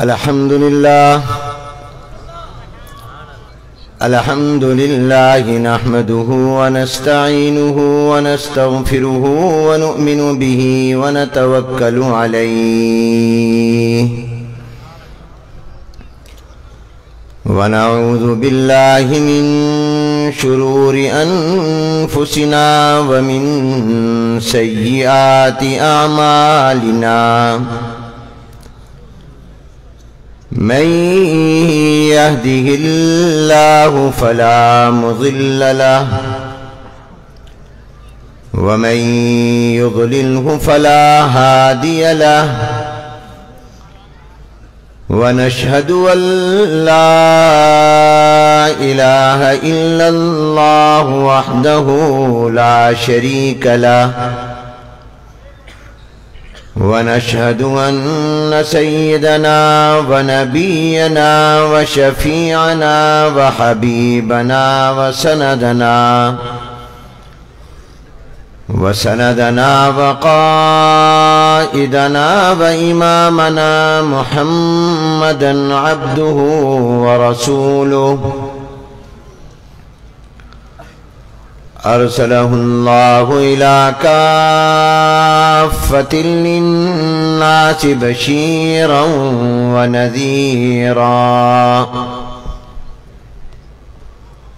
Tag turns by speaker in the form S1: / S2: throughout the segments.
S1: الحمد لله نحمده ونستعينه ونستغفره ونؤمن به ونتوكل عليه ونعوذ بالله من شرور أنفسنا ومن سيئات أعمالنا من يهده الله فلا مضل له ومن يضلله فلا هادي له ونشهد أن لا إله إلا الله وحده لا شريك له ونشهد أن سيدنا ونبينا وشفيعنا وحبيبنا وسندنا وقائدنا وإمامنا محمدا عبده ورسوله أرسله الله إلى كافة للناس بشيرا ونذيرا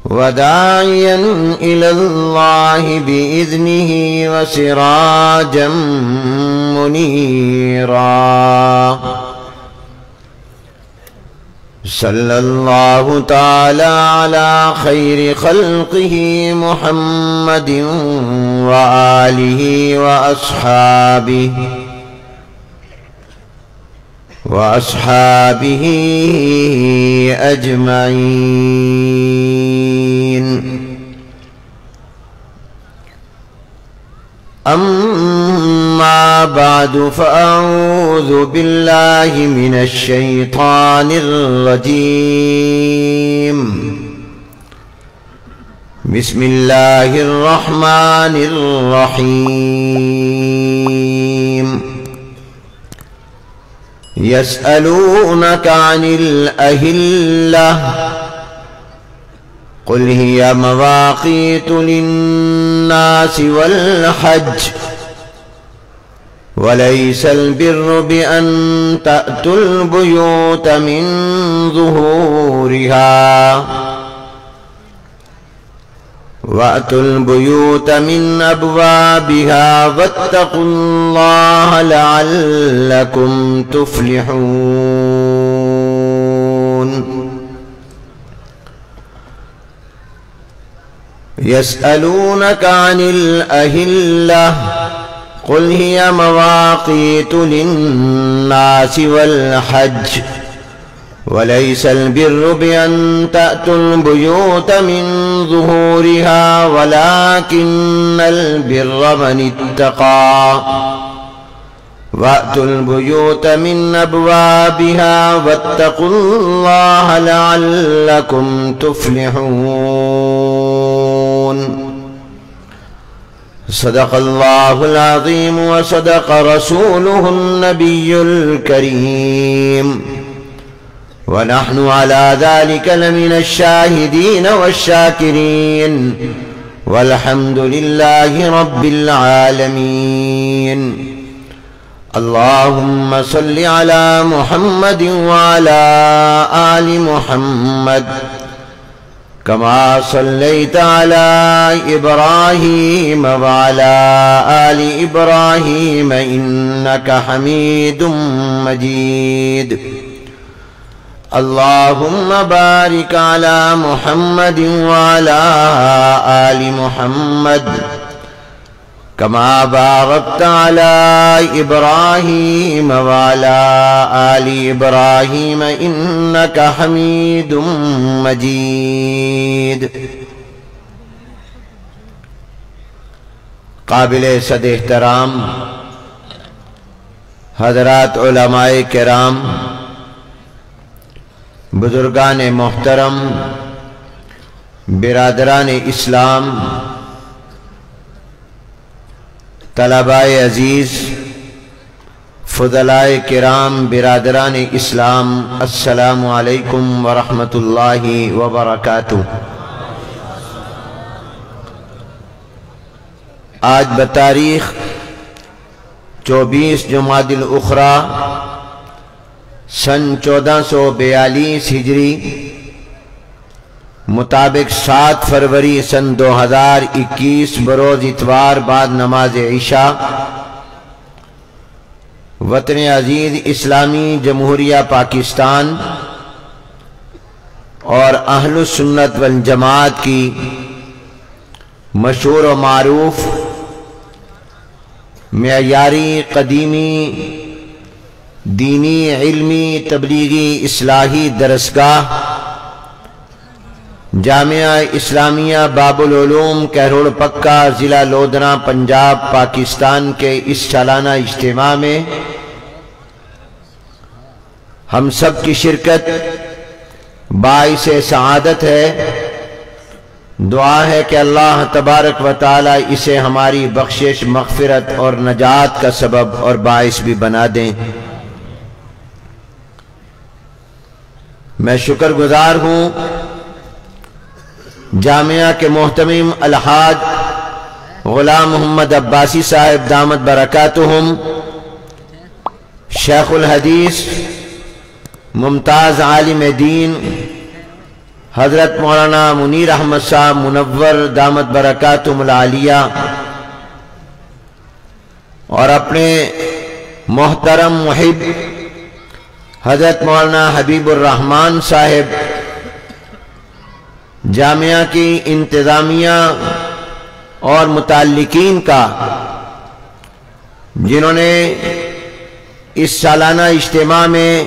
S1: وداعيا إلى الله بإذنه وسراجا منيرا صلى الله تعالى على خير خلقه محمد وآله وأصحابه أجمعين. أما بعد فأعوذ بالله من الشيطان الرجيم. بسم الله الرحمن الرحيم. يسألونك عن الأهلة قل هي مواقيت للناس والحج وليس البر بأن تأتوا البيوت من ظهورها وأتوا البيوت من أبوابها واتقوا الله لعلكم تفلحون. يسألونك عن الأهلة قل هي مواقيت للناس والحج وليس البر بأن تأتوا البيوت من ظهورها ولكن البر من اتقى وأتوا البيوت من أبوابها واتقوا الله لعلكم تفلحون. صدق الله العظيم وصدق رسوله النبي الكريم ونحن على ذلك لمن الشاهدين والشاكرين والحمد لله رب العالمين. اللهم صل على محمد وعلى آل محمد كما صليت على إبراهيم وعلى آل إبراهيم إنك حميد مجيد. اللهم بارك على محمد وعلى آل محمد كما باركت على إبراهيم وعلى آل إبراهيم إنك حميد مجيد. قابل صد احترام حضرات علماء کرام، بزرگان محترم، برادران اسلام، طلباء عزیز، فضلائے کرام، برادران اسلام، السلام علیکم ورحمۃ اللہ وبرکاتہ۔ آج بتاریخ 24 جمادی الاخری سن 1442 ہجری مطابق 7 فروری سن 2021 بروز اتوار بعد نماز عشاء وطن عزیز اسلامی جمہوریہ پاکستان اور اہل سنت والجماعت کی مشہور و معروف معیاری قدیمی دینی علمی تبلیغی اصلاحی درسگاہ جامعہ اسلامیہ باب العلوم کہروڑ پکا ضلع لودھنا پنجاب پاکستان کے اس سالانہ اجتماع میں ہم سب کی شرکت باعث سعادت ہے۔ دعا ہے کہ اللہ تبارک و تعالی اسے ہماری بخشش، مغفرت اور نجات کا سبب اور باعث بھی بنا دیں۔ میں شکر گزار ہوں جامعہ کے محتمم الحاج غلام محمد عباسی صاحب دامت برکاتہم، شیخ الحدیث ممتاز عالم دین حضرت مولانا منیر احمد صاحب منور دامت برکاتہم العالیہ، اور اپنے محترم محب حضرت مولانا حبیب الرحمن صاحب، جامعہ کی انتظامیہ اور متعلقین کا، جنہوں نے اس سالانہ اجتماع میں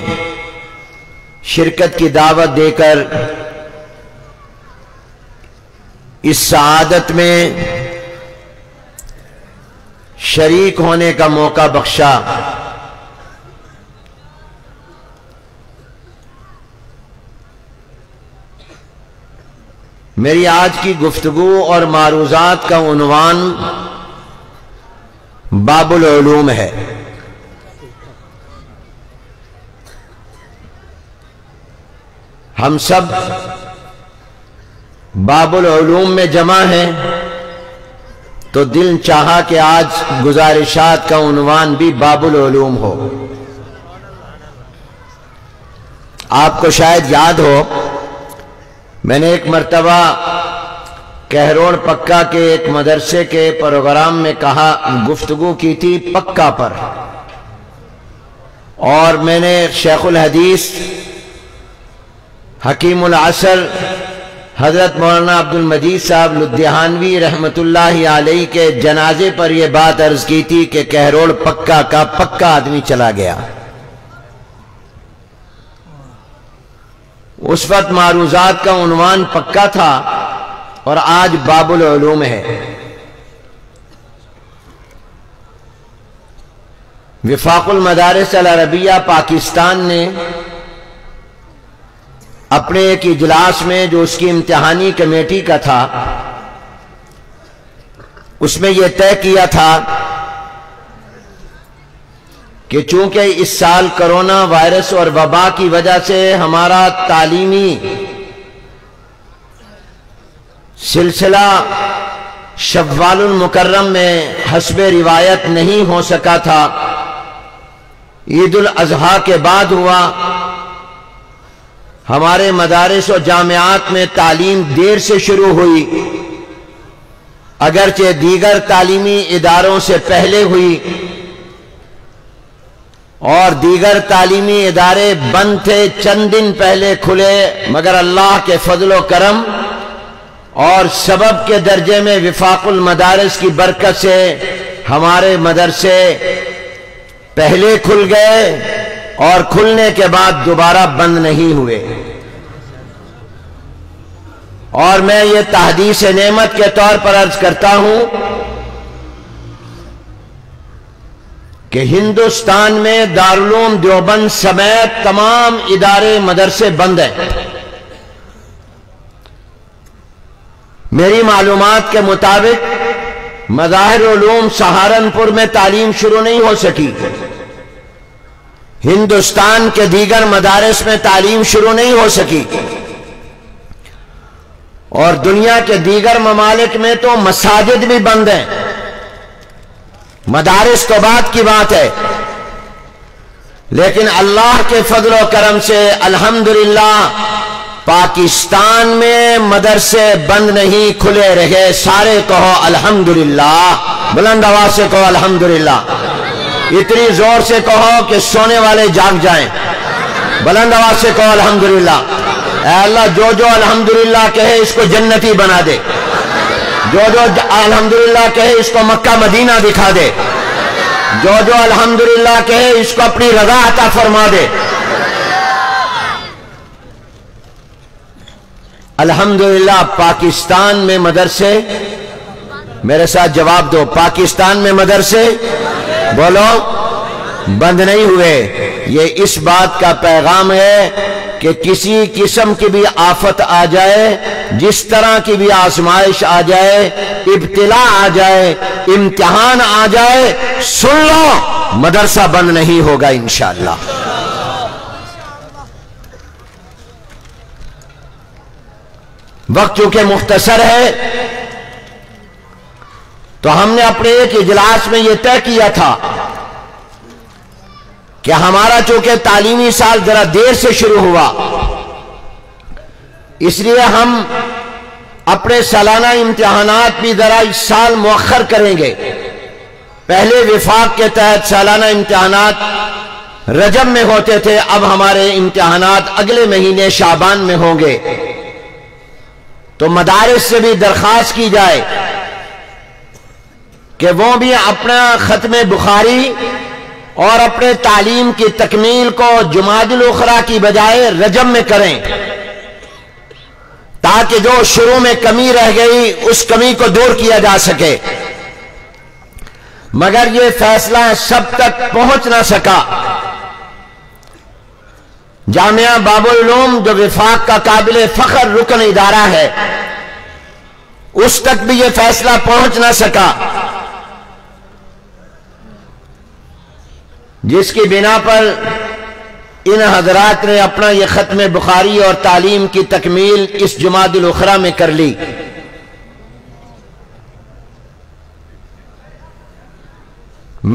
S1: شرکت کی دعوت دے کر اس سعادت میں شریک ہونے کا موقع بخشا۔ میری آج کی گفتگو اور معروضات کا عنوان باب العلوم ہے۔ ہم سب باب العلوم میں جمع ہیں تو دل چاہا کہ آج گزارشات کا عنوان بھی باب العلوم ہو۔ آپ کو شاید یاد ہو، میں نے ایک مرتبہ کہروڑ پکا کے ایک مدرسے کے پروگرام میں گفتگو کی تھی پکا پر، اور میں نے شیخ الحدیث حکیم العصر حضرت مولانا عبد المجید صاحب لدھیانوی رحمت اللہ علیہ کے جنازے پر یہ بات عرض کی تھی کہ کہروڑ پکا کا پکا آدمی چلا گیا۔ اس وقت معروضات کا عنوان پکا تھا اور آج باب العلوم ہے۔ وفاق المدارس العربیہ پاکستان نے اپنے ایک اجلاس میں، جو اس کی امتحانی کمیٹی کا تھا، اس میں یہ طے کیا تھا کہ چونکہ اس سال کرونا وائرس اور وبا کی وجہ سے ہمارا تعلیمی سلسلہ شوال المکرم میں حسب روایت نہیں ہو سکا تھا، عید الاضحیٰ کے بعد ہوا۔ ہمارے مدارس و جامعات میں تعلیم دیر سے شروع ہوئی، اگرچہ دیگر تعلیمی اداروں سے پہلے ہوئی، اور دیگر تعلیمی ادارے بند تھے، چند دن پہلے کھلے، مگر اللہ کے فضل و کرم اور سبب کے درجے میں وفاق المدارس کی برکت سے ہمارے مدرسے پہلے کھل گئے اور کھلنے کے بعد دوبارہ بند نہیں ہوئے۔ اور میں یہ تحدیث نعمت کے طور پر عرض کرتا ہوں کہ ہندوستان میں دارالعلوم دیوبند سمیت تمام ادارے مدرسے بند ہیں۔ میری معلومات کے مطابق مظاہر علوم سہارنپور میں تعلیم شروع نہیں ہو سکی، ہندوستان کے دیگر مدارس میں تعلیم شروع نہیں ہو سکی، اور دنیا کے دیگر ممالک میں تو مساجد بھی بند ہیں، مدارس تو بعد کی بات ہے، لیکن اللہ کے فضل و کرم سے الحمدللہ پاکستان میں مدرسے بند نہیں، کھلے رہے۔ سارے کہو الحمدللہ، بلند آواز سے کہو الحمدللہ، اتنی زور سے کہو کہ سونے والے جاگ جائیں، بلند آواز سے کہو الحمدللہ۔ اے اللہ جو جو الحمدللہ کہے اس کو جنتی بنا دے، جو جو الحمدللہ کہے اس کو مکہ مدینہ دکھا دے، جو جو الحمدللہ کہے اس کو اپنی رضا عطا فرما دے۔ الحمدللہ پاکستان میں مدرسے، میرے ساتھ جواب دو، پاکستان میں مدرسے بولو بند نہیں ہوئے۔ یہ اس بات کا پیغام ہے کہ کسی قسم کی بھی آفت آ جائے، جس طرح کی بھی آزمائش آ جائے، ابتلا آ جائے، امتحان آ جائے، سن لو مدرسہ بند نہیں ہوگا انشاءاللہ۔ وقت چونکہ مختصر ہے تو ہم نے اپنے ایک اجلاس میں یہ طے کیا تھا کہ ہمارا چونکہ تعلیمی سال ذرا دیر سے شروع ہوا، اس لیے ہم اپنے سالانہ امتحانات بھی ذرا اس سال مؤخر کریں گے۔ پہلے وفاق کے تحت سالانہ امتحانات رجب میں ہوتے تھے، اب ہمارے امتحانات اگلے مہینے شعبان میں ہوں گے۔ تو مدارس سے بھی درخواست کی جائے کہ وہ بھی اپنا ختم بخاری اور اپنے تعلیم کی تکمیل کو جمادی الاخری کی بجائے رجب میں کریں، تاکہ جو شروع میں کمی رہ گئی اس کمی کو دور کیا جا سکے۔ مگر یہ فیصلہ سب تک پہنچ نہ سکا۔ جامعہ باب العلوم جو وفاق کا قابل فخر رکن ادارہ ہے، اس تک بھی یہ فیصلہ پہنچ نہ سکا، جس کی بنا پر ان حضرات نے اپنا یہ ختم بخاری اور تعلیم کی تکمیل اس جمادی الاخری میں کر لی۔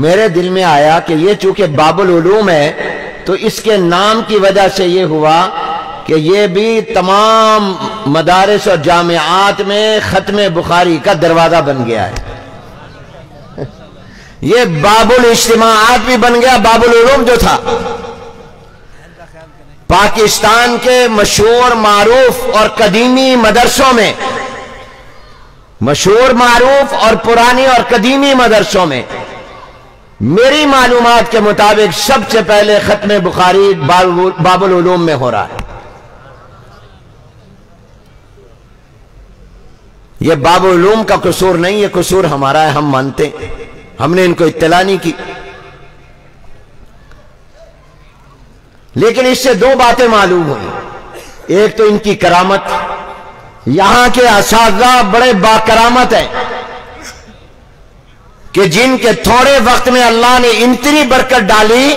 S1: میرے دل میں آیا کہ یہ چونکہ باب العلوم ہے تو اس کے نام کی وجہ سے یہ ہوا کہ یہ بھی تمام مدارس اور جامعات میں ختم بخاری کا دروازہ بن گیا ہے۔ یہ باب الاجتماعات بھی بن گیا، باب العلوم جو تھا پاکستان کے مشہور معروف اور قدیمی مدرسوں میں، مشہور معروف اور پرانی اور قدیمی مدرسوں میں میری معلومات کے مطابق سب سے پہلے ختم بخاری باب العلوم میں ہو رہا ہے۔ یہ باب العلوم کا قصور نہیں، یہ قصور ہمارا ہے، ہم مانتے ہیں، ہم نے ان کو اطلاع نہیں کی۔ لیکن اس سے دو باتیں معلوم ہوئی۔ ایک تو ان کی کرامت، یہاں کے اساتذہ بڑے باکرامت ہیں کہ جن کے تھوڑے وقت میں اللہ نے اتنی برکت ڈالی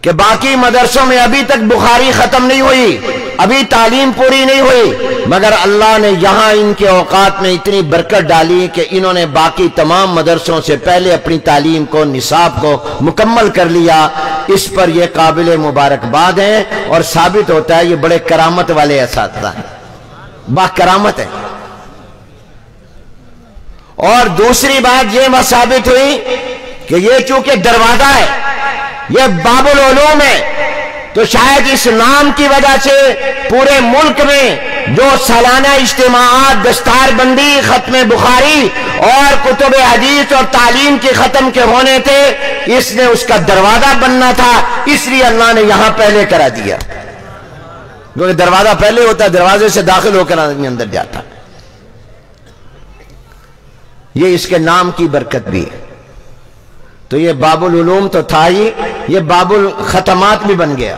S1: کہ باقی مدرسوں میں ابھی تک بخاری ختم نہیں ہوئی، ابھی تعلیم پوری نہیں ہوئی، مگر اللہ نے یہاں ان کے اوقات میں اتنی برکت ڈالی کہ انہوں نے باقی تمام مدرسوں سے پہلے اپنی تعلیم کو، نصاب کو مکمل کر لیا۔ اس پر یہ قابل مبارکباد ہیں اور ثابت ہوتا ہے یہ بڑے کرامت والے اساتذہ ہیں، با کرامت ہیں۔ اور دوسری بات یہ ثابت ہوئی کہ یہ چونکہ دروازہ ہے، یہ باب العلوم ہے، تو شاید اس نام کی وجہ سے پورے ملک میں جو سالانہ اجتماعات، دستار بندی، ختم بخاری اور کتب حدیث اور تعلیم کے ختم کے ہونے تھے، اس نے اس کا دروازہ بننا تھا، اس لیے اللہ نے یہاں پہلے کرا دیا۔ کیونکہ دروازہ پہلے ہوتا ہے، دروازے سے داخل ہو کر آدمی اندر جاتا۔ یہ اس کے نام کی برکت بھی ہے۔ تو یہ باب العلوم تو تھا ہی، یہ باب الختمات بھی بن گیا،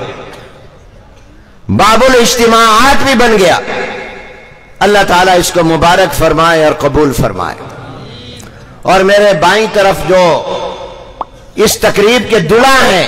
S1: باب الاجتماعات بھی بن گیا۔ اللہ تعالیٰ اس کو مبارک فرمائے اور قبول فرمائے۔ اور میرے بائیں طرف جو اس تقریب کے دلہا ہیں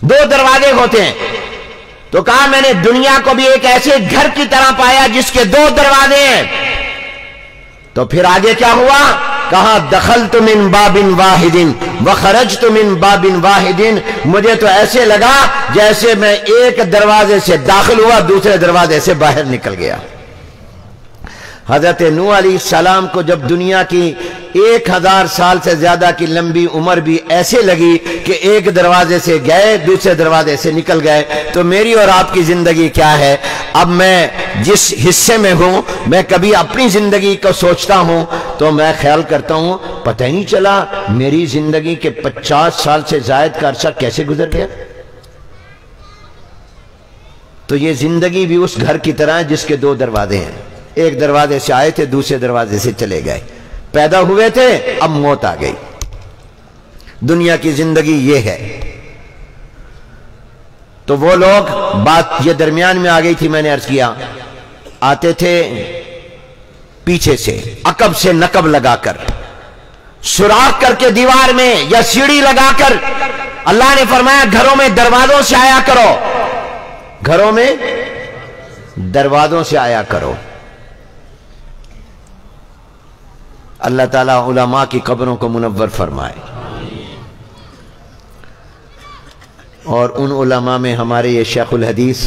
S1: دو دروازے ہوتے ہیں. تو کہا میں نے دنیا کو بھی ایک ایسے گھر کی طرح پایا جس کے دو دروازے ہیں. تو پھر آگے کیا ہوا؟ کہا دخلت من باب واحد وخرجت من باب واحد. مجھے تو ایسے لگا جیسے میں ایک دروازے سے داخل ہوا دوسرے دروازے سے باہر نکل گیا. حضرت نوح علیہ السلام کو جب دنیا کی 1000 سال سے زیادہ کی لمبی عمر بھی ایسے لگی کہ ایک دروازے سے گئے دوسرے دروازے سے نکل گئے، تو میری اور آپ کی زندگی کیا ہے؟ اب میں جس حصے میں ہوں، میں کبھی اپنی زندگی کو سوچتا ہوں تو میں خیال کرتا ہوں پتہ ہی نہیں چلا میری زندگی کے 50 سال سے زائد کا عرصہ کیسے گزر گیا. تو یہ زندگی بھی اس گھر کی طرح جس کے دو دروازے ہیں. ایک دروازے سے آئے تھے دوسرے دروازے سے چلے گئے. پیدا ہوئے تھے اب موت آ گئی. دنیا کی زندگی یہ ہے. تو وہ لوگ، بات یہ درمیان میں آ گئی تھی، میں نے عرض کیا، آتے تھے پیچھے سے عقب سے نقب لگا کر، سوراخ کر کے دیوار میں یا سیڑھی لگا کر. اللہ نے فرمایا گھروں میں دروازوں سے آیا کرو، گھروں میں دروازوں سے آیا کرو. اللہ تعالیٰ علماء کی قبروں کو منور فرمائے، اور ان علماء میں ہمارے یہ شیخ الحدیث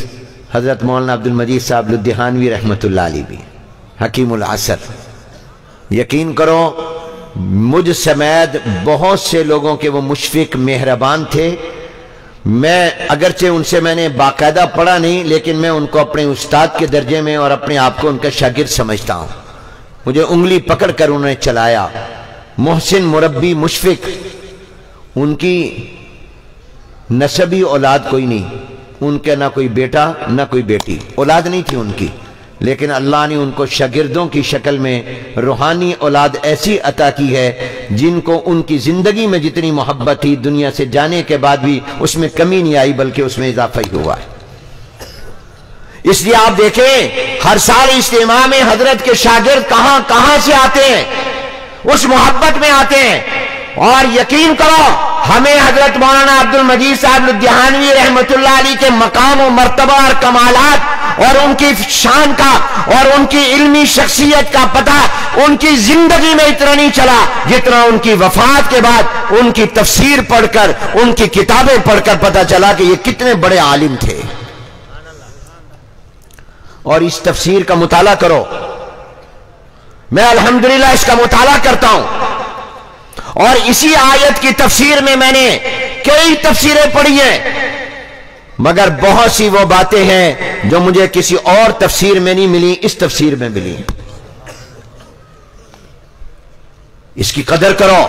S1: حضرت مولانا عبد المجید صاحب لدھیانوی رحمۃ اللہ علیہ بھی حکیم العصر. یقین کرو مجھ سمیت بہت سے لوگوں کے وہ مشفق مہربان تھے. میں اگرچہ ان سے میں نے باقاعدہ پڑھا نہیں، لیکن میں ان کو اپنے استاد کے درجے میں اور اپنے آپ کو ان کا شاگرد سمجھتا ہوں. مجھے انگلی پکڑ کر انہوں نے چلایا. محسن، مربی، مشفق. ان کی نسبی اولاد کوئی نہیں، ان کے نہ کوئی بیٹا نہ کوئی بیٹی، اولاد نہیں تھی ان کی، لیکن اللہ نے ان کو شاگردوں کی شکل میں روحانی اولاد ایسی عطا کی ہے جن کو ان کی زندگی میں جتنی محبت تھی دنیا سے جانے کے بعد بھی اس میں کمی نہیں آئی بلکہ اس میں اضافہ ہی ہوا ہے. اس لیے آپ دیکھیں ہر سال اجتماع میں حضرت کے شاگرد کہاں کہاں سے آتے ہیں، اس محبت میں آتے ہیں. اور یقین کرو ہمیں حضرت مولانا عبد المجید صاحب لدھیانوی رحمۃ اللہ علیہ کے مقام و مرتبہ اور کمالات اور ان کی شان کا اور ان کی علمی شخصیت کا پتہ ان کی زندگی میں اتنا نہیں چلا جتنا ان کی وفات کے بعد ان کی تفسیر پڑھ کر، ان کی کتابیں پڑھ کر پتہ چلا کہ یہ کتنے بڑے عالم تھے. اور اس تفسیر کا مطالعہ کرو. میں الحمدللہ اس کا مطالعہ کرتا ہوں، اور اسی آیت کی تفسیر میں نے کئی تفسیریں پڑھی ہیں، مگر بہت سی وہ باتیں ہیں جو مجھے کسی اور تفسیر میں نہیں ملی، اس تفسیر میں ملی. اس کی قدر کرو.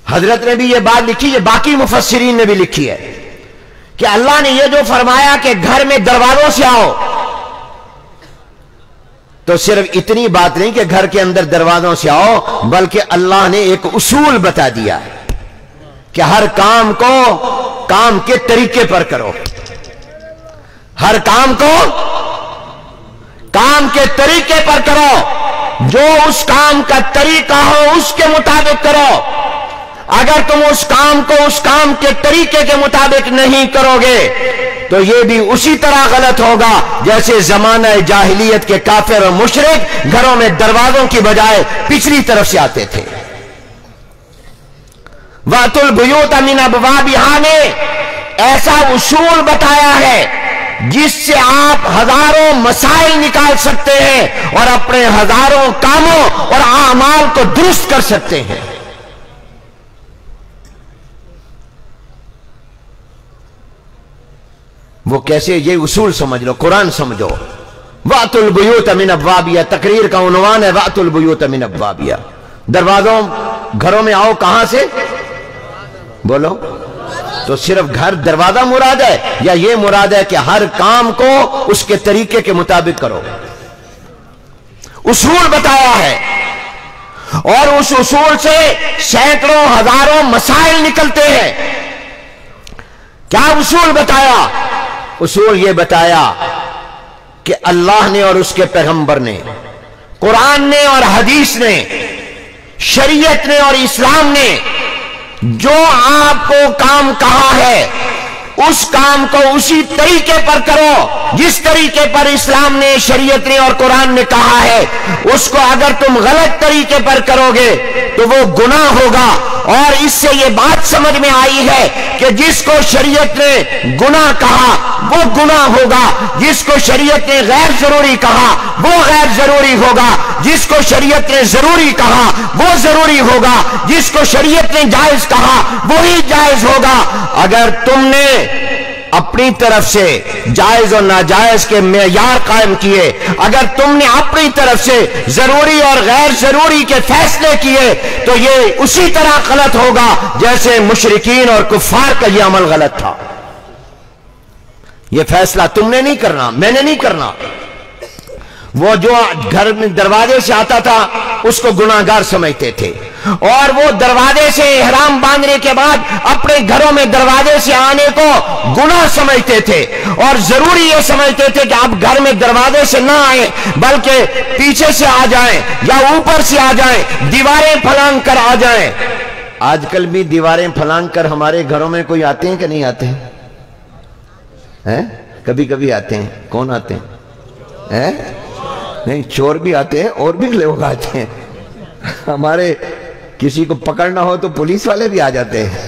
S1: حضرت نے بھی یہ بات لکھی، یہ باقی مفسرین نے بھی لکھی ہے کہ اللہ نے یہ جو فرمایا کہ گھر میں دروازوں سے آؤ، تو صرف اتنی بات نہیں کہ گھر کے اندر دروازوں سے آؤ، بلکہ اللہ نے ایک اصول بتا دیا کہ ہر کام کو کام کے طریقے پر کرو. ہر کام کو کام کے طریقے پر کرو. جو اس کام کا طریقہ ہو اس کے مطابق کرو. اگر تم اس کام کو اس کام کے طریقے کے مطابق نہیں کرو گے تو یہ بھی اسی طرح غلط ہوگا جیسے زمانہ جاہلیت کے کافر اور مشرک گھروں میں دروازوں کی بجائے پچھلی طرف سے آتے تھے. وَأْتُوا الْبُيُوتَ مِنْ أَبْوَابِهَا نے ایسا اصول بتایا ہے جس سے آپ ہزاروں مسائل نکال سکتے ہیں اور اپنے ہزاروں کاموں اور اعمال کو درست کر سکتے ہیں. وہ کیسے؟ یہ اصول سمجھ لو، قرآن سمجھو. وَأْتُوا الْبُيُوتَ مِنْ أَبْوَابِهَا تقریر کا عنوان ہے وَأْتُوا الْبُيُوتَ مِنْ أَبْوَابِهَا. دروازوں گھروں میں آؤ. کہاں سے؟ بولو. تو صرف گھر دروازہ مراد ہے یا یہ مراد ہے کہ ہر کام کو اس کے طریقے کے مطابق کرو؟ اصول بتایا ہے اور اس اصول سے سینکڑوں ہزاروں مسائل نکلتے ہیں. کیا اصول بتایا؟ اصول یہ بتایا کہ اللہ نے اور اس کے پیغمبر نے، قرآن نے اور حدیث نے، شریعت نے اور اسلام نے جو آپ کو کام کہا ہے اس کام کو اسی طریقے پر کرو جس طریقے پر اسلام نے، شریعت نے اور قرآن نے کہا ہے۔ اس کو اگر تم غلط طریقے پر کرو گے تو وہ گناہ ہوگا۔ اور اس سے یہ بات سمجھ میں آئی ہے کہ جس کو شریعت نے گناہ کہا وہ گناہ ہوگا، جس کو شریعت نے غیر ضروری کہا وہ غیر ضروری ہوگا، جس کو شریعت نے ضروری کہا وہ ضروری ہوگا، جس کو شریعت نے جائز کہا وہی جائز ہوگا۔ اگر تم نے اپنی طرف سے جائز اور ناجائز کے معیار قائم کیے، اگر تم نے اپنی طرف سے ضروری اور غیر ضروری کے فیصلے کیے تو یہ اسی طرح غلط ہوگا جیسے مشرکین اور کفار کا یہ عمل غلط تھا۔ یہ فیصلہ تم نے نہیں کرنا، میں نے نہیں کرنا۔ وہ جو گھر میں دروازے سے آتا تھا اس کو گناہگار سمجھتے تھے، اور وہ دروازے سے احرام باندھنے کے بعد اپنے گھروں میں دروازے سے آنے کو گناہ سمجھتے تھے، اور ضروری یہ سمجھتے تھے کہ آپ گھر میں دروازے سے نہ آئیں بلکہ پیچھے سے آ جائیں یا اوپر سے آ جائیں، دیواریں پھلانگ کر آ جائیں۔ آج کل بھی دیواریں پھلانگ کر ہمارے گھروں میں کوئی آتے ہیں کہ نہیں آتے ہیں؟ کبھی کبھی آتے ہیں۔ کون آتے ہیں؟ نہیں، چور بھی آتے ہیں اور بھی لوگ آتے ہیں۔ ہمارے کسی کو پکڑنا ہو تو پولیس والے بھی آ جاتے ہیں۔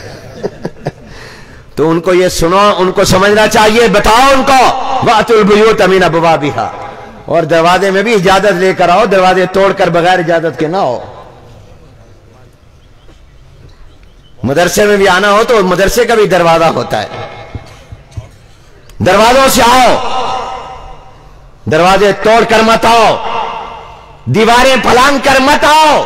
S1: تو ان کو یہ سنو، ان کو سمجھنا چاہیے، بتاؤ ان کو وَأْتُوا الْبُيُوتَ مِنْ أَبْوَابِهَا، اور دروازے میں بھی اجازت لے کر آؤ، دروازے توڑ کر بغیر اجازت کے نہ ہو۔ مدرسے میں بھی آنا ہو تو مدرسے کا بھی دروازہ ہوتا ہے، دروازوں سے آؤ، دروازے توڑ کر مت آؤ، دیواریں پھلانگ کر مت آؤ۔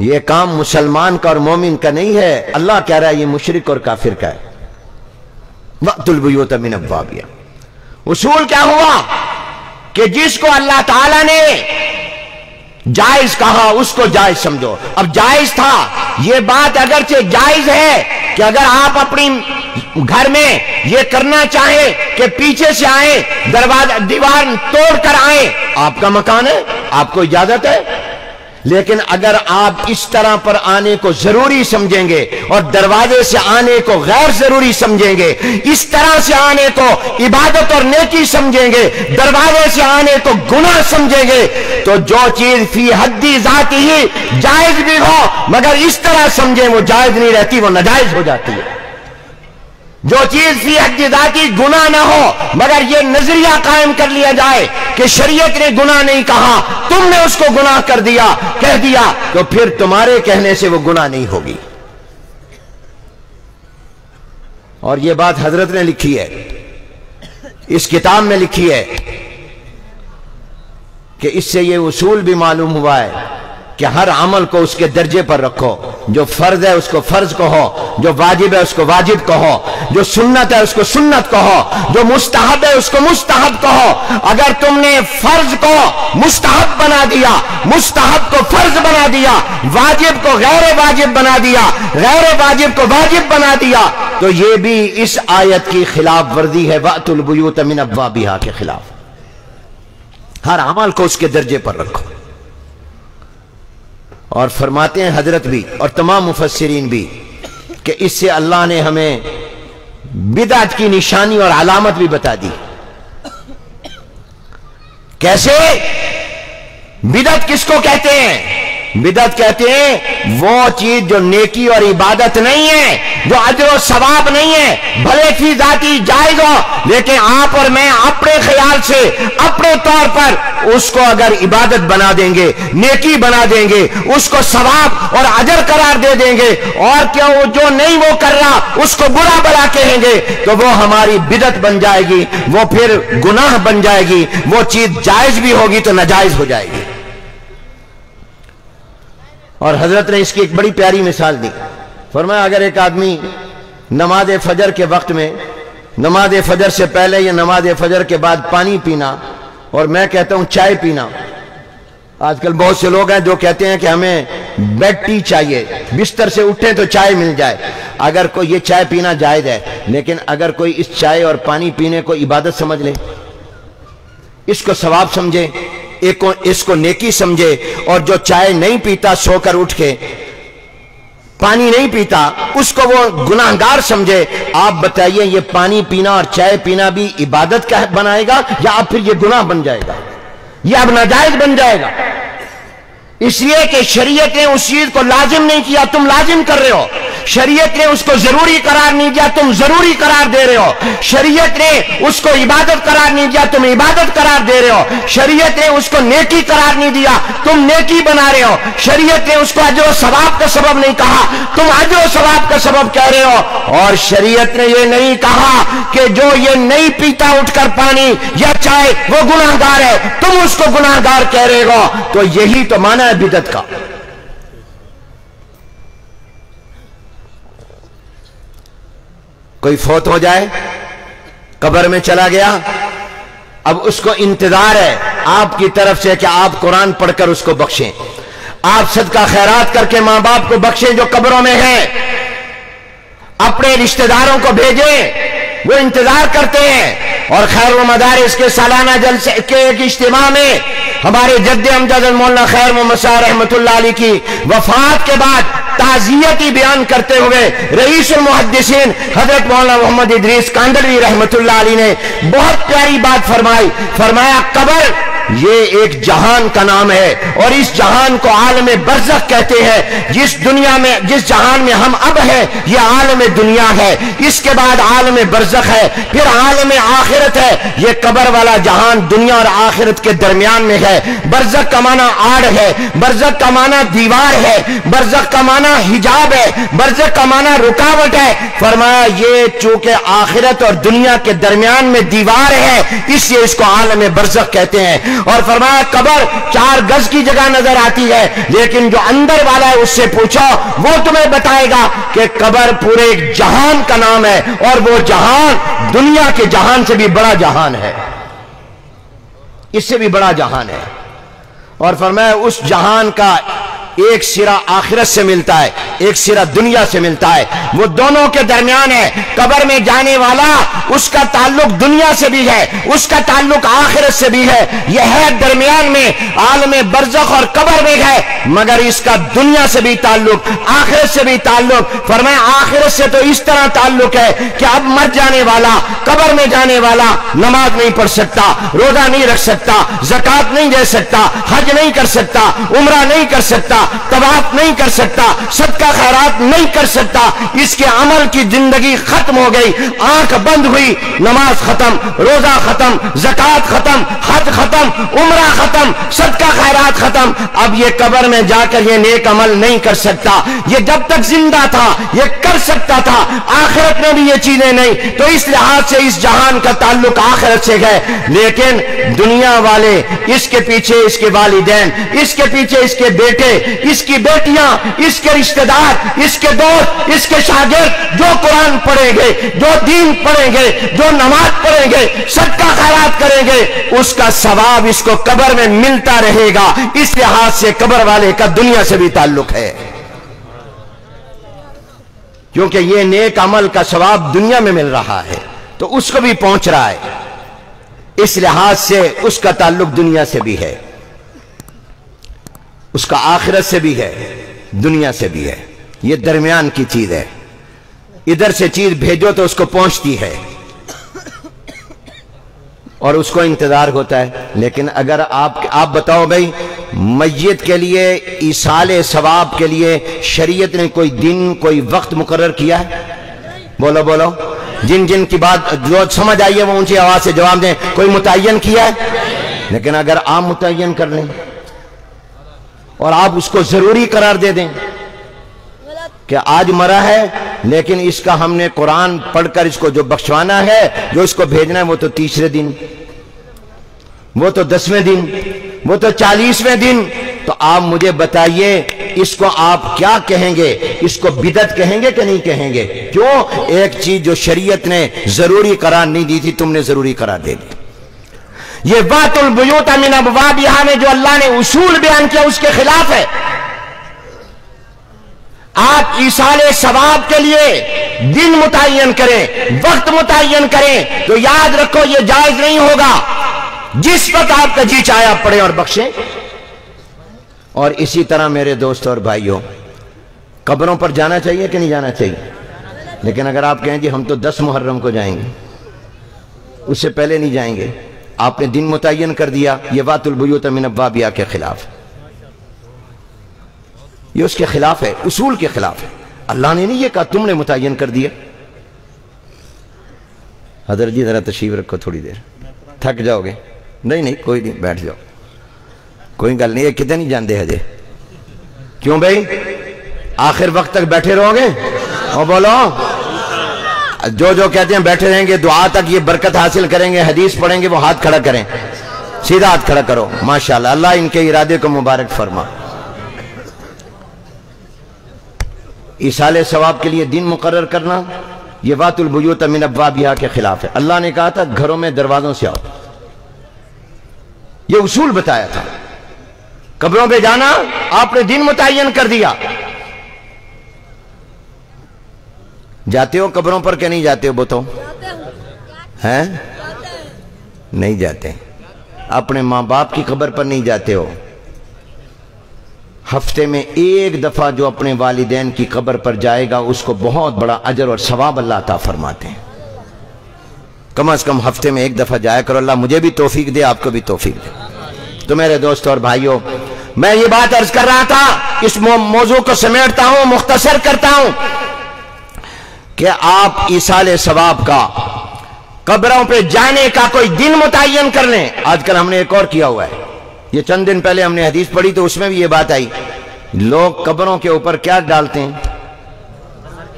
S1: یہ کام مسلمان کا اور مومن کا نہیں ہے، اللہ کہہ رہا ہے یہ مشرک اور کافر کا ہے۔ وَأْتُوا الْبُيُوتَ مِنْ أَبْوَابِهَا۔ اصول کیا ہوا کہ جس کو اللہ تعالیٰ نے جائز کہا اس کو جائز سمجھو۔ اب جائز تھا، یہ بات اگرچہ جائز ہے کہ اگر آپ اپنی گھر میں یہ کرنا چاہیں کہ پیچھے سے آئیں، دروازہ دیوار توڑ کر آئیں، آپ کا مکان ہے، آپ کو اجازت ہے۔ لیکن اگر آپ اس طرح پر آنے کو ضروری سمجھیں گے اور دروازے سے آنے کو غیر ضروری سمجھیں گے، اس طرح سے آنے کو عبادت اور نیکی سمجھیں گے، دروازے سے آنے کو گناہ سمجھیں گے، تو جو چیز فی حد ذاتی ہی جائز بھی ہو مگر اس طرح سمجھیں وہ جائز نہیں رہتی، وہ ناجائز ہو جاتی ہے۔ جو چیز فی حد ذاتی گناہ نہ ہو مگر یہ نظریہ قائم کر لیا جائے کہ شریعت نے گناہ نہیں کہا، تم نے اس کو گناہ کر دیا، کہہ دیا، تو پھر تمہارے کہنے سے وہ گناہ نہیں ہوگی۔ اور یہ بات حضرت نے لکھی ہے، اس کتاب میں لکھی ہے کہ اس سے یہ اصول بھی معلوم ہوا ہے کہ ہر عمل کو اس کے درجے پر رکھو، جو فرض ہے اس کو فرض کہو، جو واجب ہے اس کو واجب کہو، جو سنت ہے اس کو سنت کہو، جو مستحب ہے اس کو مستحب کہو۔ اگر تم نے فرض کو مستحب بنا دیا، مستحب کو فرض بنا دیا، واجب کو غیر واجب بنا دیا، غیر واجب کو واجب بنا دیا، تو یہ بھی اس آیت کی خلاف ورزی ہے، وَأْتُوا الْبُيُوتَ مِنْ أَبْوَابِهَا کے خلاف۔ ہر عمل کو اس کے درجے پر رکھو۔ اور فرماتے ہیں حضرت بھی اور تمام مفسرین بھی کہ اس سے اللہ نے ہمیں بدعت کی نشانی اور علامت بھی بتا دی۔ کیسے؟ بدعت کس کو کہتے ہیں؟ بدعت کہتے ہیں وہ چیز جو نیکی اور عبادت نہیں ہے، جو اجر و ثواب نہیں ہے، بھلے فی ذاتی جائز ہو لیکن آپ اور میں اپنے خیال سے اپنے طور پر اس کو اگر عبادت بنا دیں گے، نیکی بنا دیں گے، اس کو ثواب اور اجر قرار دے دیں گے، اور کیا وہ جو نہیں وہ کر رہا اس کو برا بلا کہیں گے، تو وہ ہماری بدعت بن جائے گی، وہ پھر گناہ بن جائے گی، وہ چیز جائز بھی ہوگی تو ناجائز ہو جائے گی۔ اور حضرت نے اس کی ایک بڑی پیاری مثال دی، فرمایا اگر ایک آدمی نماز فجر کے وقت میں، نماز فجر سے پہلے یا نماز فجر کے بعد پانی پینا، اور میں کہتا ہوں چائے پینا، آج کل بہت سے لوگ ہیں جو کہتے ہیں کہ ہمیں بیڈ ٹی چاہیے، بستر سے اٹھیں تو چائے مل جائے۔ اگر کوئی یہ چائے پینا جائز ہے، لیکن اگر کوئی اس چائے اور پانی پینے کو عبادت سمجھ لے، اس کو ثواب سمجھے، اس کو نیکی سمجھے، اور جو چائے نہیں پیتا سو کر اٹھ کے پانی نہیں پیتا اس کو وہ گناہگار سمجھے، آپ بتائیے یہ پانی پینا اور چائے پینا بھی عبادت کا بنائے گا یا اب پھر یہ گناہ بن جائے گا، یہ اب ناجائز بن جائے گا؟ اس لیے کہ شریعت نے اس چیز کو لازم نہیں کیا، تم لازم کر رہے ہو۔ شریعت نے اس کو ضروری قرار نہیں دیا، تم ضروری قرار دے رہے ہو۔ شریعت نے اس کو عبادت قرار نہیں دیا، تم عبادت قرار دے رہے ہو۔ شریعت نے اس کو نیکی قرار نہیں دیا، تم نیکی بنا رہے ہو۔ شریعت نے اس کو اجر و ثواب کا سبب نہیں کہا، تم اجر و ثواب کا سبب کہہ رہے ہو۔ اور شریعت نے یہ نہیں کہا کہ جو یہ نہیں پیتا اٹھ کر پانی یا چائے وہ گناہگار ہے، تم اس کو گناہگار کہہ رہے ہو۔ تو یہی تو معنی ہے بدعت کا۔ کوئی فوت ہو جائے، قبر میں چلا گیا، اب اس کو انتظار ہے آپ کی طرف سے کہ آپ قرآن پڑھ کر اس کو بخشیں، آپ صدقہ خیرات کر کے ماں باپ کو بخشیں جو قبروں میں ہیں، اپنے رشتہ داروں کو بھیجیں، وہ انتظار کرتے ہیں۔ اور خیر المدارس کے سالانہ جلسے کے ایک اجتماع میں ہمارے جد امجد مولانا خیر محمد صاحب رحمۃ اللہ علیہ کی وفات کے بعد تعزیتی بیان کرتے ہوئے رئیس المحدثین حضرت مولانا محمد ادریس کاندلوی رحمۃ اللہ علیہ نے بہت پیاری بات فرمائی۔ فرمایا قبر یہ ایک جہان کا نام ہے، اور اس جہان کو عالم برزخ کہتے ہیں۔ جس دنیا میں، جس جہان میں ہم اب ہیں یہ عالم دنیا ہے، اس کے بعد عالم برزخ ہے، پھر عالم آخرت ہے۔ یہ قبر والا جہان دنیا اور آخرت کے درمیان میں ہے۔ برزخ کا معنی آڑ ہے، برزخ کا معنی دیوار ہے، برزخ کا معنی حجاب ہے، برزخ کا معنی رکاوٹ ہے۔ فرمایا یہ چونکہ آخرت اور دنیا کے درمیان میں دیوار ہے، اس لیے اس کو عالم برزخ کہتے ہیں۔ اور فرمایا قبر 4 گز کی جگہ نظر آتی ہے، لیکن جو اندر والا ہے اس سے پوچھو، وہ تمہیں بتائے گا کہ قبر پورے ایک جہان کا نام ہے، اور وہ جہان دنیا کے جہان سے بھی بڑا جہان ہے، اس سے بھی بڑا جہان ہے۔ اور فرمایا اس جہان کا ایک سرا آخرت سے ملتا ہے، ایک سرا دنیا سے ملتا ہے، وہ دونوں کے درمیان ہے۔ قبر میں جانے والا اس کا تعلق دنیا سے بھی ہے، اس کا تعلق آخرت سے بھی ہے، یہ ہے درمیان میں عالم برزخ اور قبر میں ہے، مگر اس کا دنیا سے بھی تعلق، آخرت سے بھی تعلق۔ فرمایا آخرت سے تو اس طرح تعلق ہے کہ اب مر جانے والا، قبر میں جانے والا نماز نہیں پڑھ سکتا، روزہ نہیں رکھ سکتا، زکوٰۃ نہیں دے سکتا، حج نہیں کر سکتا، عمرہ نہیں کر سکتا، طواف نہیں کر سکتا، صدقہ خیرات نہیں کر سکتا، اس کے عمل کی زندگی ختم ہو گئی، آنکھ بند ہوئی، نماز ختم، روزہ ختم، زکوٰۃ ختم، حج ختم، عمرہ ختم، صدقہ خیرات ختم۔ اب یہ قبر میں جا کر یہ نیک عمل نہیں کر سکتا، یہ جب تک زندہ تھا یہ کر سکتا تھا، آخرت میں بھی یہ چیزیں نہیں، تو اس لحاظ سے اس جہان کا تعلق آخرت سے ہے۔ لیکن دنیا والے اس کے پیچھے اس کے والدین، اس کے پیچھے اس کے بیٹے، اس کی بیٹیاں، اس کے رشتہ دار، اس کے دوست، اس کے شاگرد جو قرآن پڑھیں گے، جو دین پڑھیں گے، جو نماز پڑھیں گے، صدقہ خیرات کریں گے، اس کا ثواب اس کو قبر میں ملتا رہے گا۔ اس لحاظ سے قبر والے کا دنیا سے بھی تعلق ہے، کیونکہ یہ نیک عمل کا ثواب دنیا میں مل رہا ہے تو اس کو بھی پہنچ رہا ہے، اس لحاظ سے اس کا تعلق دنیا سے بھی ہے، اس کا آخرت سے بھی ہے، دنیا سے بھی ہے۔ یہ درمیان کی چیز ہے، ادھر سے چیز بھیجو تو اس کو پہنچتی ہے اور اس کو انتظار ہوتا ہے۔ لیکن اگر آپ بتاؤ بھائی، میت کے لیے ایصال ثواب کے لیے شریعت نے کوئی دن، کوئی وقت مقرر کیا ہے؟ بولو بولو، جن کی بات جو سمجھ آئیے وہ اونچی آواز سے جواب دیں۔ کوئی متعین کیا ہے؟ لیکن اگر آپ متعین کر لیں اور آپ اس کو ضروری قرار دے دیں کہ آج مرا ہے لیکن اس کا ہم نے قرآن پڑھ کر اس کو جو بخشوانا ہے، جو اس کو بھیجنا ہے، وہ تو 30ویں دن، وہ تو 10ویں دن، وہ تو 40ویں دن، تو آپ مجھے بتائیے اس کو آپ کیا کہیں گے؟ اس کو بدعت کہیں گے کہ نہیں کہیں گے؟ کیوں؟ ایک چیز جو شریعت نے ضروری قرار نہیں دی تھی تم نے ضروری قرار دے دی۔ یہ وَأْتُوا الْبُيُوتَ مِنْ أَبْوَابِهَا میں جو اللہ نے اصول بیان کیا اس کے خلاف ہے۔ آپ ایصال ثواب کے لیے دن متعین کریں، وقت متعین کریں تو یاد رکھو یہ جائز نہیں ہوگا۔ جس وقت آپ کا جی چاہے آپ پڑھیں اور بخشیں۔ اور اسی طرح میرے دوست اور بھائیوں، قبروں پر جانا چاہیے کہ نہیں جانا چاہیے؟ لیکن اگر آپ کہیں جی ہم تو 10 محرم کو جائیں گے، اس سے پہلے نہیں جائیں گے، آپ نے دن متعین کر دیا، یہ وات البیوت من ابوابها کے خلاف ہے، یہ اس کے خلاف ہے، اصول کے خلاف ہے۔ اللہ نے نہیں یہ کہا تم نے متعین کر دیا۔ حضرت جی ذرا تشریف رکھو تھوڑی دیر، تھک جاؤ گے؟ نہیں کوئی نہیں، بیٹھ جاؤ، کوئی گل نہیں، یہ کتنے نہیں جاندے ہجے؟ کیوں بھائی آخر وقت تک بیٹھے رہو گے؟ اور بولو جو کہتے ہیں بیٹھے رہیں گے دعا تک یہ برکت حاصل کریں گے، حدیث پڑھیں گے، وہ ہاتھ کھڑا کریں، سیدھا ہاتھ کھڑا کرو، ماشاءاللہ، اللہ ان کے ارادے کو مبارک فرما۔ ایصال ثواب کے لیے دن مقرر کرنا یہ وات البیوت من ابوابها کے خلاف ہے۔ اللہ نے کہا تھا گھروں میں دروازوں سے آؤ، یہ اصول بتایا تھا۔ قبروں پہ جانا آپ نے دن متعین کر دیا۔ جاتے ہو قبروں پر کہ نہیں جاتے ہو؟ بتاؤ، ہیں؟ نہیں جاتے۔ اپنے ماں باپ کی قبر پر نہیں جاتے ہو؟ ہفتے میں ایک دفعہ جو اپنے والدین کی قبر پر جائے گا اس کو بہت بڑا اجر اور ثواب اللہ عطا فرماتے ہیں۔ کم از کم ہفتے میں ایک دفعہ جایا کرو، اللہ مجھے بھی توفیق دے، آپ کو بھی توفیق دے۔ تو میرے دوستوں اور بھائیوں، میں یہ بات عرض کر رہا تھا، اس موضوع کو سمیٹتا ہوں، مختصر کرتا ہوں کہ آپ ایصال ثواب کا، قبروں پہ جانے کا کوئی دن متعین کر لیں۔ آج کل ہم نے ایک اور کیا ہوا ہے، یہ چند دن پہلے ہم نے حدیث پڑھی تو اس میں بھی یہ بات آئی، لوگ قبروں کے اوپر کیا ڈالتے ہیں؟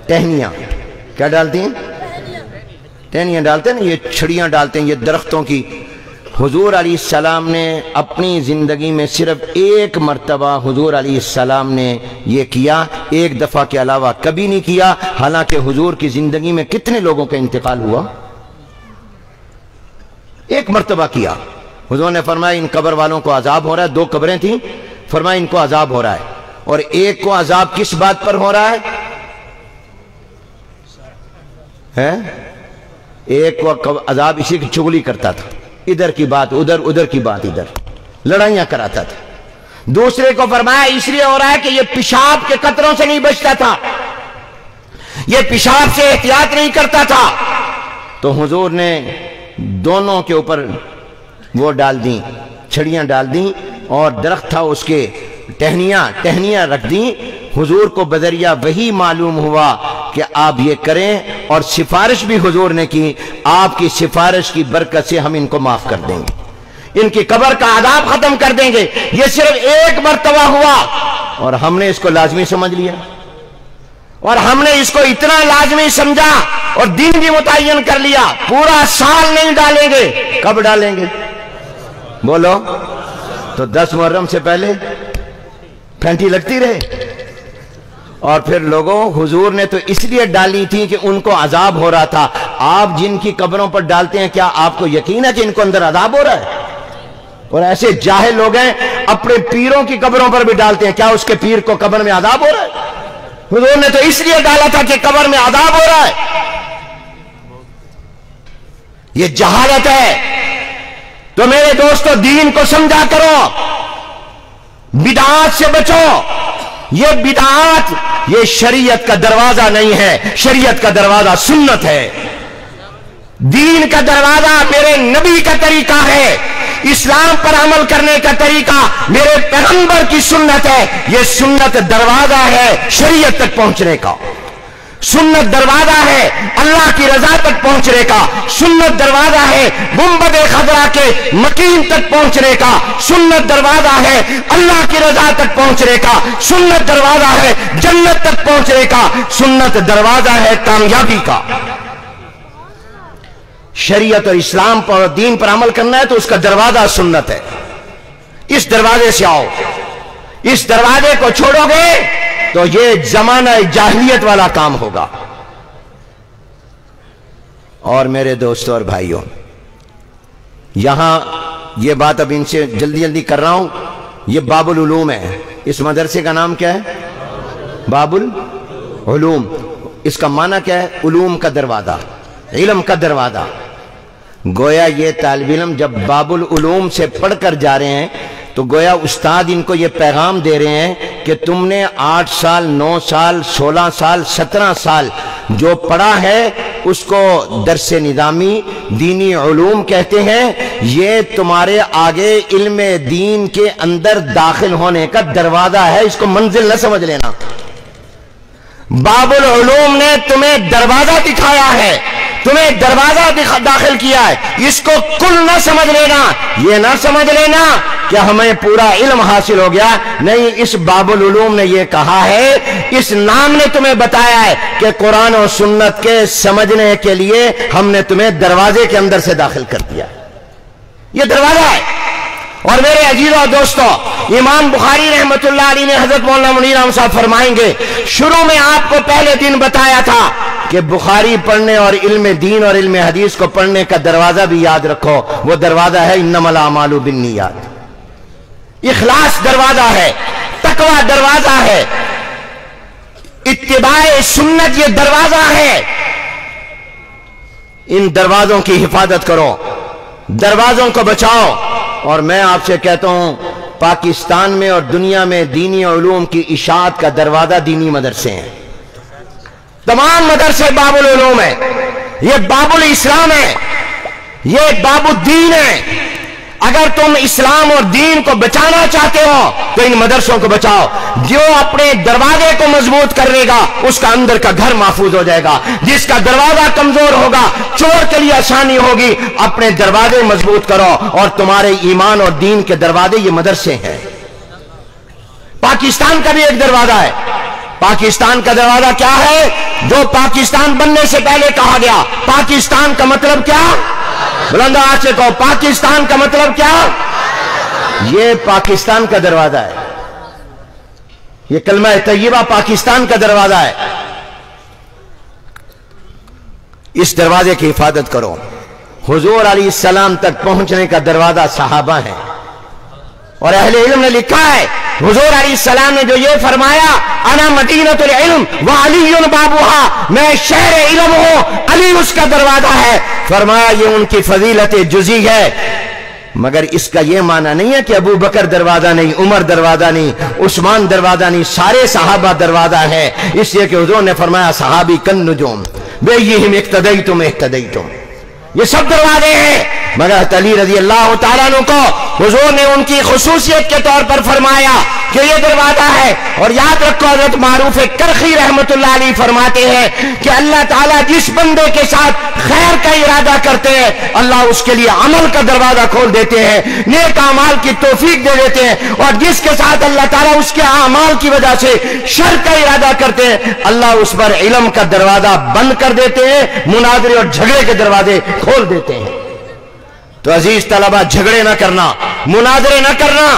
S1: ٹہنیاں۔ کیا ڈالتے ہیں؟ ٹہنیاں ڈالتے ہیں نا، یہ چھڑیاں ڈالتے ہیں، یہ درختوں کی۔ حضور علیہ السلام نے اپنی زندگی میں صرف ایک مرتبہ حضور علیہ السلام نے یہ کیا، ایک دفعہ کے علاوہ کبھی نہیں کیا، حالانکہ حضور کی زندگی میں کتنے لوگوں کا انتقال ہوا؟ ایک مرتبہ کیا۔ حضور نے فرمایا ان قبر والوں کو عذاب ہو رہا ہے، 2 قبریں تھیں، فرمایا ان کو عذاب ہو رہا ہے، اور ایک کو عذاب کس بات پر ہو رہا ہے؟ ایک کو عذاب اسی کی چغلی کرتا تھا، ادھر کی بات ادھر، ادھر کی بات ادھر، لڑائیاں کراتا تھا۔ دوسرے کو فرمایا اس لیے ہو رہا ہے کہ یہ پیشاب کے قطروں سے نہیں بچتا تھا، یہ پیشاب سے احتیاط نہیں کرتا تھا، تو حضور نے دونوں کے اوپر وہ ڈال دیں، چھڑیاں ڈال دیں، اور درخت تھا اس کے ٹہنیاں رکھ دیں۔ حضور کو بذریعہ وہی معلوم ہوا کہ آپ یہ کریں، اور سفارش بھی حضور نے کی، آپ کی سفارش کی برکت سے ہم ان کو معاف کر دیں گے، ان کی قبر کا عذاب ختم کر دیں گے۔ یہ صرف ایک مرتبہ ہوا اور ہم نے اس کو لازمی سمجھ لیا، اور ہم نے اس کو اتنا لازمی سمجھا اور دن بھی متعین کر لیا، پورا سال نہیں ڈالیں گے۔ کب ڈالیں گے؟ بولو تو 10 محرم سے پہلے پھینٹی لگتی رہے۔ اور پھر لوگوں، حضور نے تو اس لیے ڈالی تھی کہ ان کو عذاب ہو رہا تھا۔ آپ جن کی قبروں پر ڈالتے ہیں، کیا آپ کو یقین ہے کہ ان کو اندر عذاب ہو رہا ہے؟ اور ایسے جاہل لوگ ہیں اپنے پیروں کی قبروں پر بھی ڈالتے ہیں، کیا اس کے پیر کو قبر میں عذاب ہو رہا ہے؟ حضور نے تو اس لیے ڈالا تھا کہ قبر میں عذاب ہو رہا ہے۔ یہ جہالت ہے۔ تو میرے دوستو، دین کو سمجھا کرو، بدعات سے بچو۔ یہ بدعات، یہ شریعت کا دروازہ نہیں ہے، شریعت کا دروازہ سنت ہے، دین کا دروازہ میرے نبی کا طریقہ ہے، اسلام پر عمل کرنے کا طریقہ میرے پیغمبر کی سنت ہے۔ یہ سنت دروازہ ہے شریعت تک پہنچنے کا، سنت دروازہ ہے اللہ کی رضا تک پہنچنے کا، سنت دروازہ ہے گنبد خضرا کے مکین تک پہنچنے کا، سنت دروازہ ہے اللہ کی رضا تک پہنچنے کا، سنت دروازہ ہے جنت تک پہنچنے کا، سنت دروازہ ہے کامیابی کا۔ شریعت اور اسلام پر دین پر عمل کرنا ہے تو اس کا دروازہ سنت ہے۔ اس دروازے سے آؤ، اس دروازے کو چھوڑو گے تو یہ زمانہ جاہلیت والا کام ہوگا۔ اور میرے دوستوں اور بھائیوں، یہاں یہ بات اب ان سے جلدی کر رہا ہوں، یہ باب العلوم ہے۔ اس مدرسے کا نام کیا ہے؟ باب العلوم۔ اس کا معنی کیا ہے؟ علوم کا دروازہ، علم کا دروازہ۔ گویا یہ طالب علم جب باب العلوم سے پڑھ کر جا رہے ہیں تو گویا استاد ان کو یہ پیغام دے رہے ہیں کہ تم نے 8 سال 9 سال 16 سال 17 سال جو پڑھا ہے اس کو درس نظامی دینی علوم کہتے ہیں، یہ تمہارے آگے علم دین کے اندر داخل ہونے کا دروازہ ہے، اس کو منزل نہ سمجھ لینا۔ باب العلوم نے تمہیں دروازہ دکھایا ہے، تمہیں دروازہ داخل کیا ہے، اس کو کل نہ سمجھ لینا، یہ نہ سمجھ لینا کہ ہمیں پورا علم حاصل ہو گیا، نہیں، اس باب العلوم نے یہ کہا ہے، اس نام نے تمہیں بتایا ہے کہ قرآن و سنت کے سمجھنے کے لیے ہم نے تمہیں دروازے کے اندر سے داخل کر دیا، یہ دروازہ ہے۔ اور میرے عزیزوں اور دوستوں، امام بخاری رحمت اللہ علیہ نے حضرت مولانا منیر احمد صاحب فرمائیں گے، شروع میں آپ کو پہلے دن بتایا تھا کہ بخاری پڑھنے اور علم دین اور علم حدیث کو پڑھنے کا دروازہ بھی یاد رکھو، وہ دروازہ ہے انما الاعمال بالنیات، اخلاص دروازہ ہے، تقوی دروازہ ہے، اتباع سنت یہ دروازہ ہے۔ ان دروازوں کی حفاظت کرو، دروازوں کو بچاؤ۔ اور میں آپ سے کہتا ہوں، پاکستان میں اور دنیا میں دینی علوم کی اشاعت کا دروازہ دینی مدرسے ہیں، تمام مدرسے باب العلوم ہے، یہ باب الاسلام ہے، یہ باب الدین ہے۔ اگر تم اسلام اور دین کو بچانا چاہتے ہو تو ان مدرسوں کو بچاؤ، جو اپنے دروازے کو مضبوط کر لے گا اس کا اندر کا گھر محفوظ ہو جائے گا، جس کا دروازہ کمزور ہوگا چور کے لیے آسانی ہوگی۔ اپنے دروازے مضبوط کرو، اور تمہارے ایمان اور دین کے دروازے یہ مدرسے ہیں۔ پاکستان کا بھی ایک دروازہ ہے، پاکستان کا دروازہ کیا ہے؟ جو پاکستان بننے سے پہلے کہا گیا، پاکستان کا مطلب کیا؟ بلند آواز سے کہو، پاکستان کا مطلب کیا؟ یہ پاکستان کا دروازہ ہے، یہ کلمہ طیبہ پاکستان کا دروازہ ہے، اس دروازے کی حفاظت کرو۔ حضور علیہ السلام تک پہنچنے کا دروازہ صحابہ ہے، اور اہل علم نے لکھا ہے، حضور علیہ السلام نے جو یہ فرمایا، انا مدینۃ العلم وعلی بابها، میں شہر علم ہوں، علی اس کا دروازہ ہے۔ فرمایا یہ ان کی فضیلت جزئی ہے، مگر اس کا یہ معنی نہیں ہے کہ ابو بکر دروازہ نہیں، عمر دروازہ نہیں، عثمان دروازہ نہیں، سارے صحابہ دروازہ ہے، اس لیے کہ حضور نے فرمایا صحابی کن نجوم بیہم اقتدیتم اہتدیتم، یہ سب دروازے ہیں۔ مگر حضرت علی رضی اللہ تعالیٰ عنہ کو حضور نے ان کی خصوصیت کے طور پر فرمایا کہ یہ دروازہ ہے۔ اور یاد رکھو، حضرت معروف کرخی رحمت اللہ علیہ فرماتے ہیں کہ اللہ تعالیٰ جس بندے کے ساتھ خیر کا ارادہ کرتے ہیں، اللہ اس کے لیے عمل کا دروازہ کھول دیتے ہیں، نیک اعمال کی توفیق دے دیتے ہیں، اور جس کے ساتھ اللہ تعالیٰ اس کے اعمال کی وجہ سے شر کا ارادہ کرتے ہیں، اللہ اس پر علم کا دروازہ بند کر دیتے ہیں، مناظرے اور جھگڑے کے دروازے کھول دیتے ہیں۔ تو عزیز طلبہ، جھگڑے نہ کرنا، مناظرے نہ کرنا،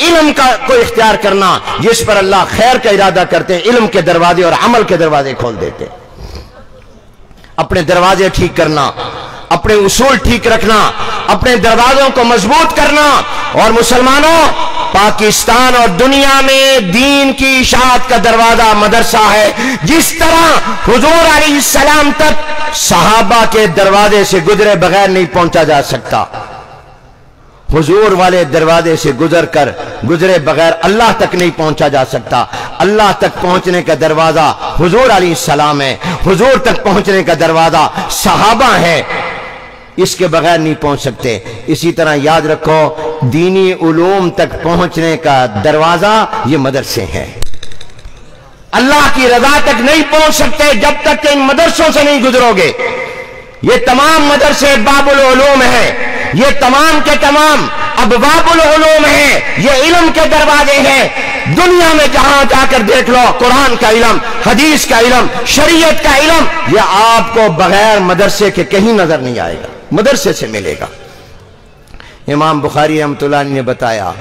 S1: علم کا کو اختیار کرنا، جس پر اللہ خیر کا ارادہ کرتے ہیں، علم کے دروازے اور عمل کے دروازے کھول دیتے ہیں۔ اپنے دروازے ٹھیک کرنا، اپنے اصول ٹھیک رکھنا، اپنے دروازوں کو مضبوط کرنا۔ اور مسلمانوں، پاکستان اور دنیا میں دین کی اشاعت کا دروازہ مدرسہ ہے، جس طرح حضور علیہ السلام تک صحابہ کے دروازے سے گزرے بغیر نہیں پہنچا جا سکتا، حضور والے دروازے سے گزرے بغیر اللہ تک نہیں پہنچا جا سکتا۔ اللہ تک پہنچنے کا دروازہ حضور علیہ السلام ہے، حضور تک پہنچنے کا دروازہ صحابہ ہے، اس کے بغیر نہیں پہنچ سکتے۔ اسی طرح یاد رکھو، دینی علوم تک پہنچنے کا دروازہ یہ مدرسے ہیں۔ اللہ کی رضا تک نہیں پہنچ سکتے جب تک کہ ان مدرسوں سے نہیں گزرو گے۔ یہ تمام مدرسے باب العلوم ہیں، یہ تمام کے تمام ابواب العلوم ہیں، یہ علم کے دروازے ہیں۔ دنیا میں جہاں جا کر دیکھ لو، قرآن کا علم، حدیث کا علم، شریعت کا علم، یہ آپ کو بغیر مدرسے کے کہیں نظر نہیں آئے گا، مدرسے سے ملے گا۔ امام بخاری رحمۃ اللہ علیہ نے بتایا،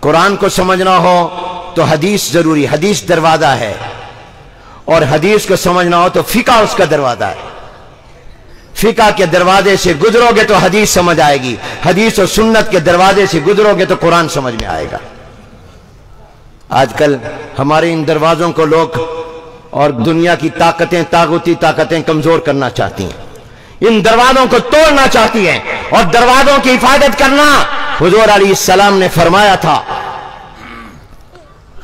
S1: قرآن کو سمجھنا ہو تو حدیث ضروری، حدیث دروازہ ہے، اور حدیث کو سمجھنا ہو تو فقہ اس کا دروازہ ہے۔ فقہ کے دروازے سے گزرو گے تو حدیث سمجھ آئے گی، حدیث و سنت کے دروازے سے گزرو گے تو قرآن سمجھ میں آئے گا۔ آج کل ہمارے ان دروازوں کو لوگ اور دنیا کی طاقتیں، طاغوتی طاقتیں کمزور کرنا چاہتی ہیں، ان دروازوں کو توڑنا چاہتی ہیں، اور دروازوں کی حفاظت کرنا۔ حضور علیہ السلام نے فرمایا تھا،